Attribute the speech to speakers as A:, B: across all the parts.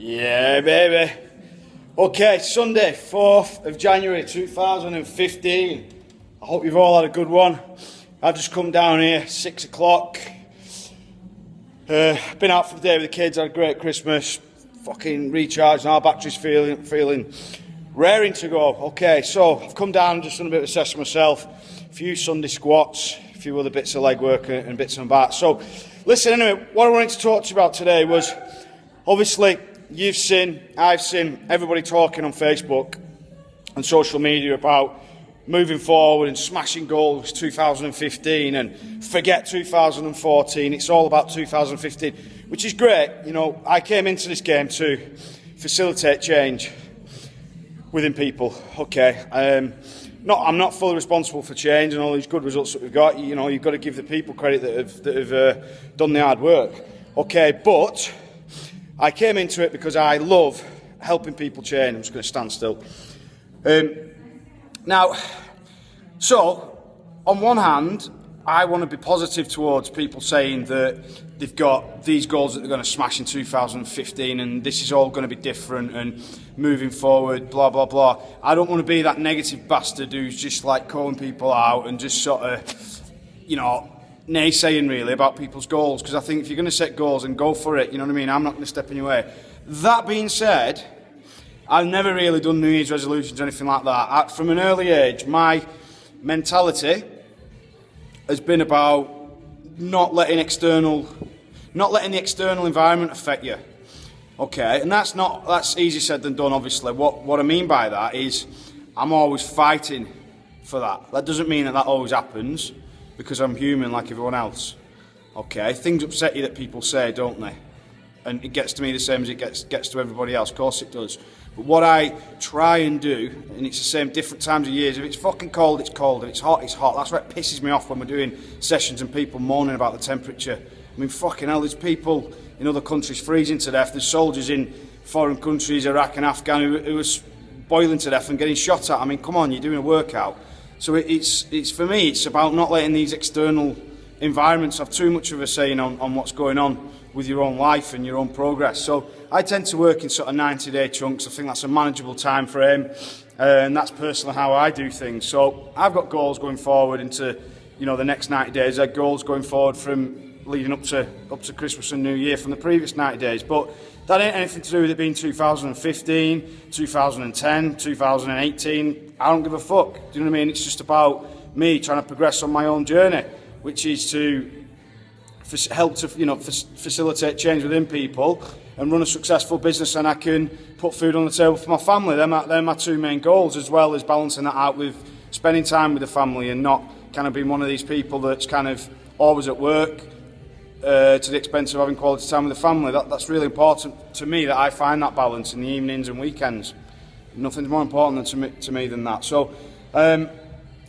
A: Yeah, baby. Okay, Sunday, 4th of January 2015. I hope you've all had a good one. I've just come down here, 6 o'clock. Been out for the day with the kids, had a great Christmas. Fucking recharged, now battery's feeling raring to go. Okay, so I've come down and just done a bit of a session myself. A few Sunday squats, a few other bits of leg work and bits and bats. So, listen, anyway, what I wanted to talk to you about today was, obviously, you've seen, I've seen everybody talking on Facebook and social media about moving forward and smashing goals 2015 and forget 2014. It's all about 2015, which is great. You know, I came into this game to facilitate change within people. Okay, I'm not fully responsible for change and all these good results that we've got. You know, you've got to give the people credit that have done the hard work. Okay, but I came into it because I love helping people change. I'm just going to stand still. Now, so, on one hand, I want to be positive towards people saying that they've got these goals that they're going to smash in 2015 and this is all going to be different and moving forward, blah, blah, blah. I don't want to be that negative bastard who's just like calling people out and just sort of, you know, naysaying really about people's goals, because I think if you're going to set goals and go for it, you know what I mean, I'm not going to step in your way. That being said, I've never really done New Year's resolutions or anything like that. From an early age, my mentality has been about not letting the external environment affect you. Okay, and that's easier said than done, obviously. What I mean by that is I'm always fighting for that. That doesn't mean that always happens, because I'm human like everyone else. Okay, things upset you that people say, don't they? And it gets to me the same as it gets to everybody else. Of course it does. But what I try and do, and it's the same different times of years, if it's fucking cold, it's cold. If it's hot, it's hot. That's why it pisses me off when we're doing sessions and people moaning about the temperature. I mean, fucking hell, there's people in other countries freezing to death. There's soldiers in foreign countries, Iraq and Afghan, who are boiling to death and getting shot at. I mean, come on, you're doing a workout. So it's for me, it's about not letting these external environments have too much of a say on what's going on with your own life and your own progress. So I tend to work in sort of 90-day chunks. I think that's a manageable time frame, and that's personally how I do things. So I've got goals going forward into, you know, the next 90 days. I have goals going forward from leading up to Christmas and New Year from the previous 90 days. But that ain't anything to do with it being 2015, 2010, 2018. I don't give a fuck. Do you know what I mean? It's just about me trying to progress on my own journey, which is to help to, you know, facilitate change within people and run a successful business, and I can put food on the table for my family. They're my two main goals, as well as balancing that out with spending time with the family and not kind of being one of these people that's kind of always at work to the expense of having quality time with the family. That's really important to me, that I find that balance in the evenings and weekends. Nothing's more important to me than that. So,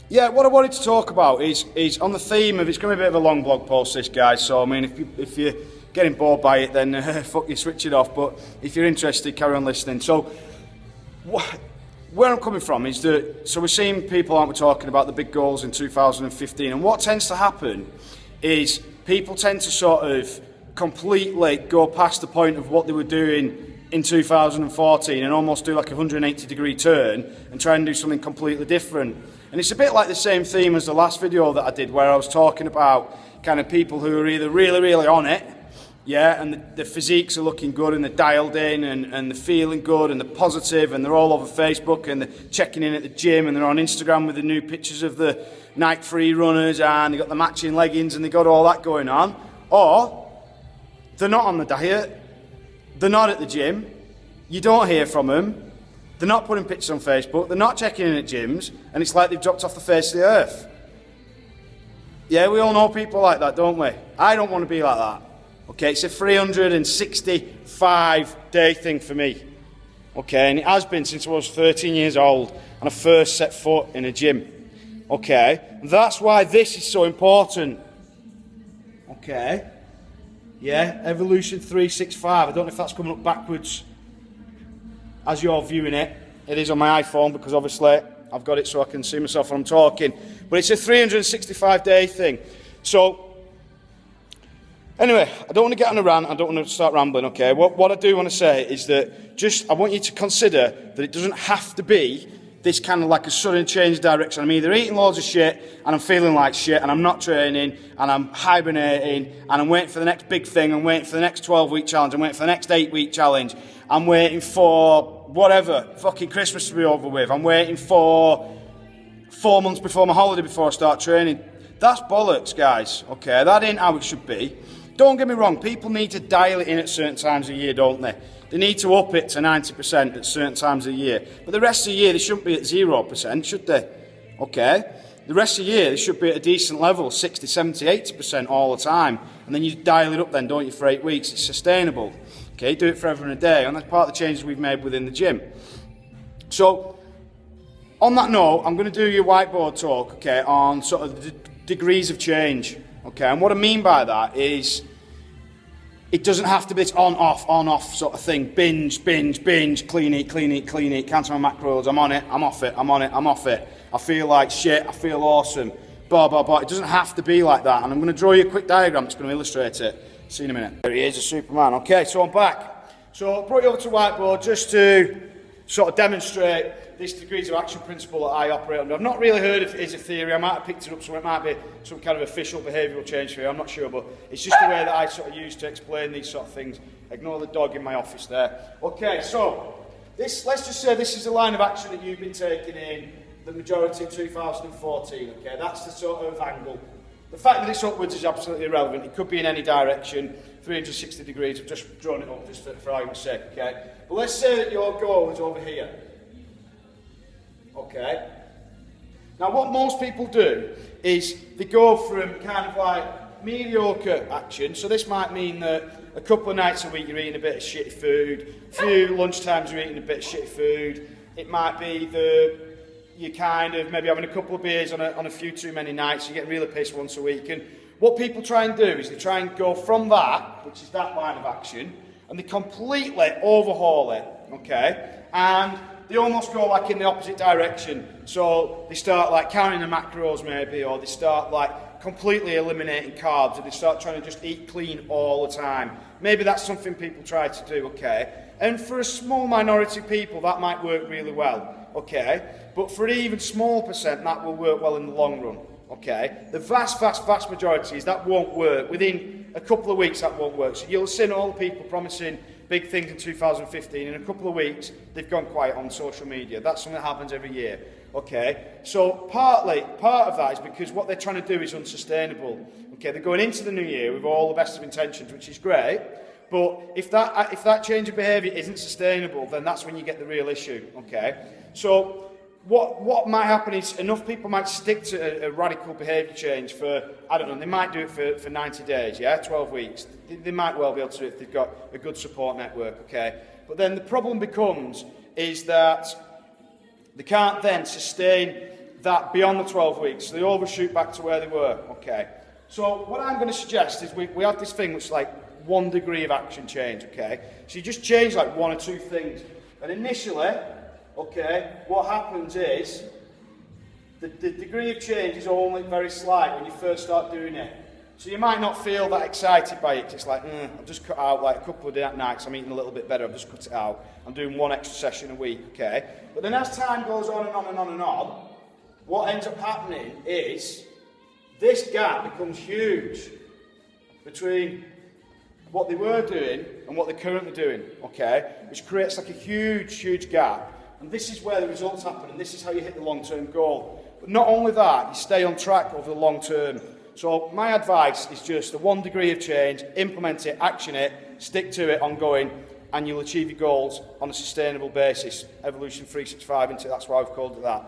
A: yeah, what I wanted to talk about is on the theme of, it's going to be a bit of a long blog post, this, guys. So, I mean, if you're getting bored by it, then fuck you, switch it off. But if you're interested, carry on listening. So, where I'm coming from is that, so we're seeing people, aren't we, talking about the big goals in 2015. And what tends to happen is people tend to sort of completely go past the point of what they were doing in 2014 and almost do like a 180-degree turn and try and do something completely different. And it's a bit like the same theme as the last video that I did, where I was talking about kind of people who are either really, really on it, yeah, and the physiques are looking good and they're dialed in and they're feeling good and they're positive and they're all over Facebook and they're checking in at the gym and they're on Instagram with the new pictures of the Nike Free runners and they've got the matching leggings and they've got all that going on. Or they're not on the diet, they're not at the gym, you don't hear from them, they're not putting pictures on Facebook, they're not checking in at gyms, and it's like they've dropped off the face of the earth. Yeah, we all know people like that, don't we? I don't want to be like that. Okay, it's a 365-day thing for me. Okay, and it has been since I was 13 years old and I first set foot in a gym. Okay, that's why this is so important. Okay, yeah, Evolution 365. I don't know if that's coming up backwards as you're viewing it. It is on my iPhone because obviously I've got it so I can see myself when I'm talking. But it's a 365-day thing. So Anyway, I don't want to get on a rant. I don't want to start rambling, okay? What I do want to say is that I want you to consider that it doesn't have to be this kind of like a sudden change of direction. I'm either eating loads of shit and I'm feeling like shit and I'm not training and I'm hibernating and I'm waiting for the next big thing, I'm waiting for the next 12-week challenge, I'm waiting for the next 8-week challenge, I'm waiting for whatever, fucking Christmas to be over with, I'm waiting for 4 months before my holiday before I start training. That's bollocks, guys, okay? That ain't how it should be. Don't get me wrong, people need to dial it in at certain times of the year, don't they? They need to up it to 90% at certain times of the year. But the rest of the year, they shouldn't be at 0%, should they? Okay? The rest of the year, they should be at a decent level, 60, 70, 80% all the time. And then you dial it up then, don't you, for 8 weeks. It's sustainable. Okay? Do it forever and a day. And that's part of the changes we've made within the gym. So, on that note, I'm going to do your whiteboard talk, okay, on sort of the degrees of change. Okay? And what I mean by that is, it doesn't have to be this on-off sort of thing. Binge, clean eat, cancel my macros, I'm on it, I'm off it, I'm on it, I'm off it. I feel like shit, I feel awesome, blah, blah, blah. It doesn't have to be like that. And I'm going to draw you a quick diagram that's going to illustrate it. See you in a minute. There he is, a Superman. Okay, so I'm back. So I brought you over to whiteboard just to sort of demonstrate this degrees of action principle that I operate under. I've not really heard if it is a theory. I might have picked it up, so it might be some kind of official behavioural change theory. I'm not sure, but it's just the way that I sort of use to explain these sort of things. Ignore the dog in my office there. Okay, so let's just say this is a line of action that you've been taking in the majority of 2014. Okay, that's the sort of angle. The fact that it's upwards is absolutely irrelevant. It could be in any direction, 360 degrees. I've just drawn it up just for argument's sake. Okay, but let's say that your goal is over here. Okay. Now what most people do is they go from kind of like mediocre action. So this might mean that a couple of nights a week you're eating a bit of shitty food, a few lunchtimes you're eating a bit of shitty food. It might be that you're kind of maybe having a couple of beers on a few too many nights, you're getting really pissed once a week. And what people try and do is they try and go from that, which is that line of action, and they completely overhaul it, okay? And they almost go like in the opposite direction. So they start like counting the macros maybe, or they start like completely eliminating carbs, and they start trying to just eat clean all the time. Maybe that's something people try to do, okay? And for a small minority of people, that might work really well, okay? But for an even small percent, that will work well in the long run, okay? The vast majority is that won't work. Within a couple of weeks, that won't work. So you'll see all the people promising big things in 2015, in a couple of weeks, they've gone quiet on social media. That's something that happens every year, okay? So part of that is because what they're trying to do is unsustainable, okay? They're going into the new year with all the best of intentions, which is great, but if that change of behaviour isn't sustainable, then that's when you get the real issue, okay? So what might happen is enough people might stick to a radical behaviour change for, I don't know, they might do it for 90 days, yeah, 12 weeks. They might well be able to do it if they've got a good support network, okay? But then the problem becomes is that they can't then sustain that beyond the 12 weeks. So they overshoot back to where they were, okay? So what I'm going to suggest is we have this thing which is like 1 degree of action change, okay? So you just change like 1 or 2 things. And initially, okay, what happens is the degree of change is only very slight when you first start doing it. So you might not feel that excited by it, 'cause it's like, I've just cut out like a couple of nights, I'm eating a little bit better, I've just cut it out. I'm doing 1 extra session a week, okay? But then as time goes on and on and on and on, what ends up happening is this gap becomes huge between what they were doing and what they're currently doing, okay? Which creates like a huge gap. And this is where the results happen, and this is how you hit the long-term goal. But not only that, you stay on track over the long term. So my advice is just a 1 degree of change, implement it, action it, stick to it ongoing, and you'll achieve your goals on a sustainable basis. Evolution 365, that's why I've called it that.